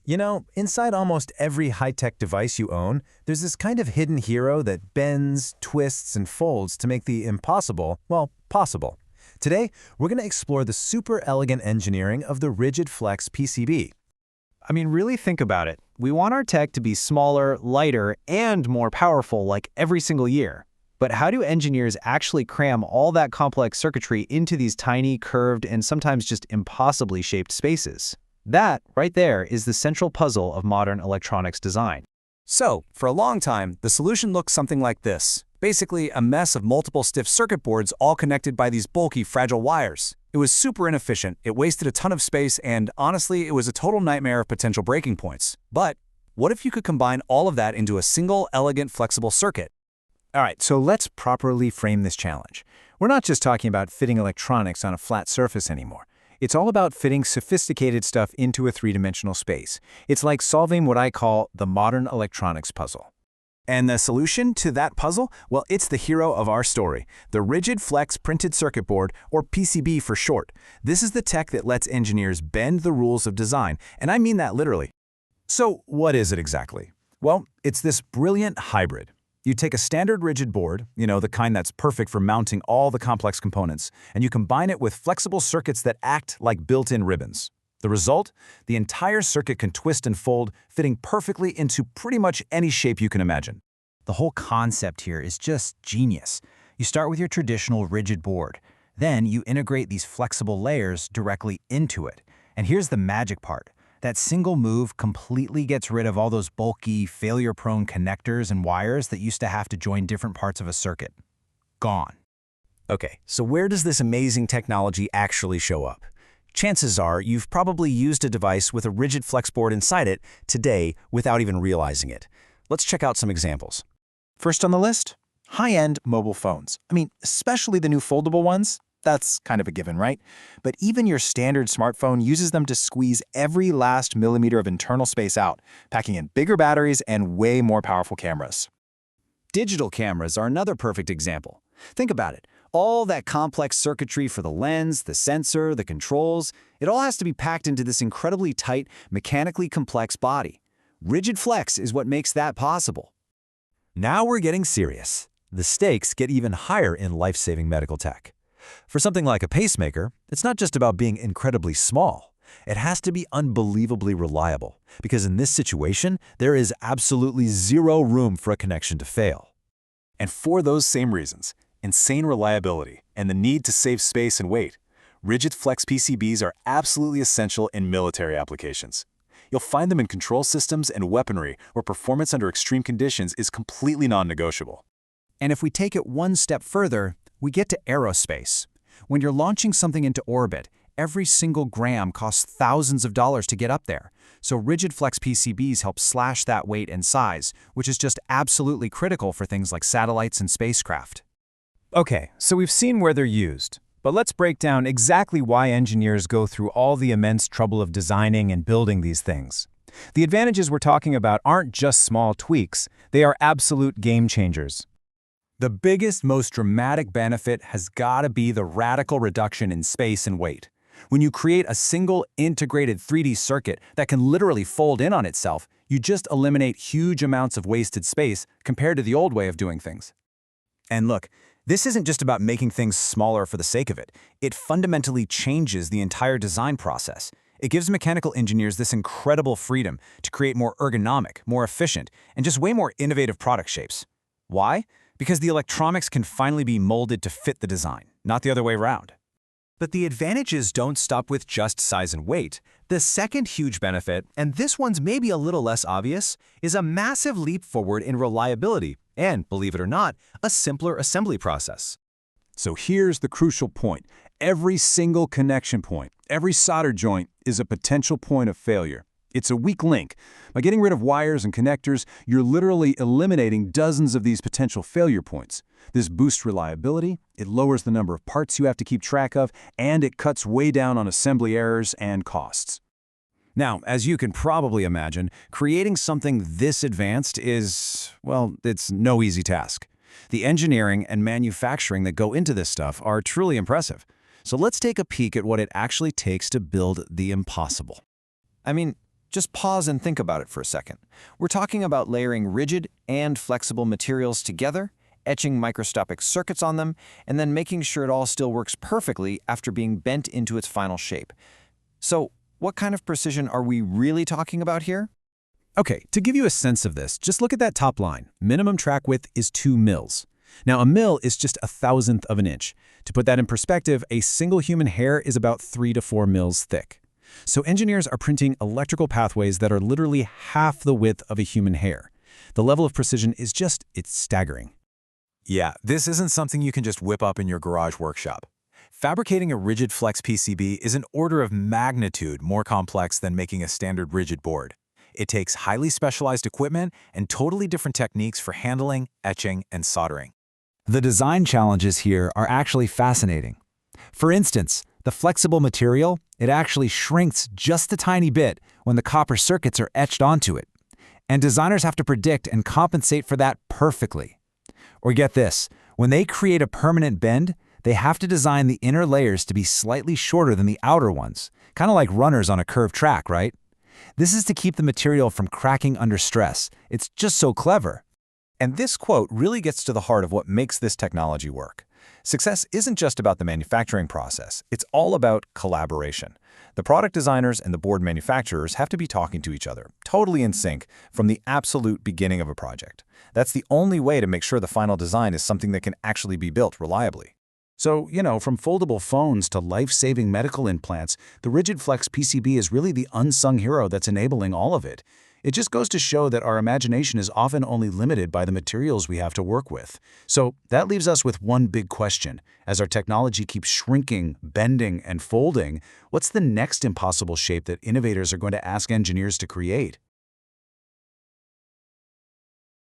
You know, inside almost every high-tech device you own, there's this kind of hidden hero that bends, twists, and folds to make the impossible, well, possible. Today, we're going to explore the super elegant engineering of the Rigid-Flex PCB. I mean, really think about it. We want our tech to be smaller, lighter, and more powerful like every single year. But how do engineers actually cram all that complex circuitry into these tiny, curved, and sometimes just impossibly shaped spaces? That, right there, is the central puzzle of modern electronics design. So, for a long time, the solution looked something like this. Basically, a mess of multiple stiff circuit boards all connected by these bulky, fragile wires. It was super inefficient, it wasted a ton of space, and honestly, it was a total nightmare of potential breaking points. But what if you could combine all of that into a single, elegant, flexible circuit? All right, so let's properly frame this challenge. We're not just talking about fitting electronics on a flat surface anymore. It's all about fitting sophisticated stuff into a three-dimensional space. It's like solving what I call the modern electronics puzzle. And the solution to that puzzle? Well, it's the hero of our story, the Rigid-Flex Printed Circuit Board, or PCB for short. This is the tech that lets engineers bend the rules of design, and I mean that literally. So what is it exactly? Well, it's this brilliant hybrid. You take a standard rigid board, the kind that's perfect for mounting all the complex components, and you combine it with flexible circuits that act like built-in ribbons. The result? The entire circuit can twist and fold, fitting perfectly into pretty much any shape you can imagine. The whole concept here is just genius. You start with your traditional rigid board. Then you integrate these flexible layers directly into it. And here's the magic part. That single move completely gets rid of all those bulky, failure-prone connectors and wires that used to have to join different parts of a circuit. Gone. Okay, so where does this amazing technology actually show up? Chances are you've probably used a device with a rigid flex board inside it today without even realizing it. Let's check out some examples. First on the list, high-end mobile phones. I mean, especially the new foldable ones. That's kind of a given, right? But even your standard smartphone uses them to squeeze every last millimeter of internal space out, packing in bigger batteries and way more powerful cameras. Digital cameras are another perfect example. Think about it. All that complex circuitry for the lens, the sensor, the controls, it all has to be packed into this incredibly tight, mechanically complex body. Rigid Flex is what makes that possible. Now we're getting serious. The stakes get even higher in life-saving medical tech. For something like a pacemaker, it's not just about being incredibly small. It has to be unbelievably reliable, because in this situation, there is absolutely zero room for a connection to fail. And for those same reasons, insane reliability and the need to save space and weight, Rigid-Flex PCBs are absolutely essential in military applications. You'll find them in control systems and weaponry where performance under extreme conditions is completely non-negotiable. And if we take it one step further, we get to aerospace. When you're launching something into orbit, every single gram costs thousands of dollars to get up there. So Rigid-Flex PCBs help slash that weight and size, which is just absolutely critical for things like satellites and spacecraft. Okay, so we've seen where they're used, but let's break down exactly why engineers go through all the immense trouble of designing and building these things. The advantages we're talking about aren't just small tweaks, they are absolute game changers. The biggest, most dramatic benefit has got to be the radical reduction in space and weight. When you create a single integrated 3D circuit that can literally fold in on itself, you just eliminate huge amounts of wasted space compared to the old way of doing things. And look, this isn't just about making things smaller for the sake of it. It fundamentally changes the entire design process. It gives mechanical engineers this incredible freedom to create more ergonomic, more efficient, and just way more innovative product shapes. Why? Because the electronics can finally be molded to fit the design, not the other way around. But the advantages don't stop with just size and weight. The second huge benefit, and this one's maybe a little less obvious, is a massive leap forward in reliability and, believe it or not, a simpler assembly process. So here's the crucial point. Every single connection point, every solder joint is a potential point of failure. It's a weak link. By getting rid of wires and connectors, you're literally eliminating dozens of these potential failure points. This boosts reliability, it lowers the number of parts you have to keep track of, and it cuts way down on assembly errors and costs. Now, as you can probably imagine, creating something this advanced is, well, it's no easy task. The engineering and manufacturing that go into this stuff are truly impressive. So let's take a peek at what it actually takes to build the impossible. I mean, Just pause and think about it for a second. We're talking about layering rigid and flexible materials together, etching microscopic circuits on them, and then making sure it all still works perfectly after being bent into its final shape. So, what kind of precision are we really talking about here? Okay, to give you a sense of this, just look at that top line. Minimum track width is 2 mils. Now, a mil is just 1/1000th of an inch. To put that in perspective, a single human hair is about 3 to 4 mils thick. So engineers are printing electrical pathways that are literally half the width of a human hair. The level of precision is it's staggering. Yeah, this isn't something you can just whip up in your garage workshop. Fabricating a Rigid-Flex PCB is an order of magnitude more complex than making a standard rigid board. It takes highly specialized equipment and totally different techniques for handling, etching, and soldering. The design challenges here are actually fascinating. For instance, the flexible material, it actually shrinks just a tiny bit when the copper circuits are etched onto it. And designers have to predict and compensate for that perfectly. Or get this, when they create a permanent bend, they have to design the inner layers to be slightly shorter than the outer ones, kind of like runners on a curved track, right? This is to keep the material from cracking under stress. It's just so clever. And this quote really gets to the heart of what makes this technology work. Success isn't just about the manufacturing process, it's all about collaboration. The product designers and the board manufacturers have to be talking to each other, totally in sync, from the absolute beginning of a project. That's the only way to make sure the final design is something that can actually be built reliably. So, from foldable phones to life-saving medical implants, the Rigid-Flex PCB is really the unsung hero that's enabling all of it. It just goes to show that our imagination is often only limited by the materials we have to work with. So that leaves us with one big question. As our technology keeps shrinking, bending, and folding, what's the next impossible shape that innovators are going to ask engineers to create?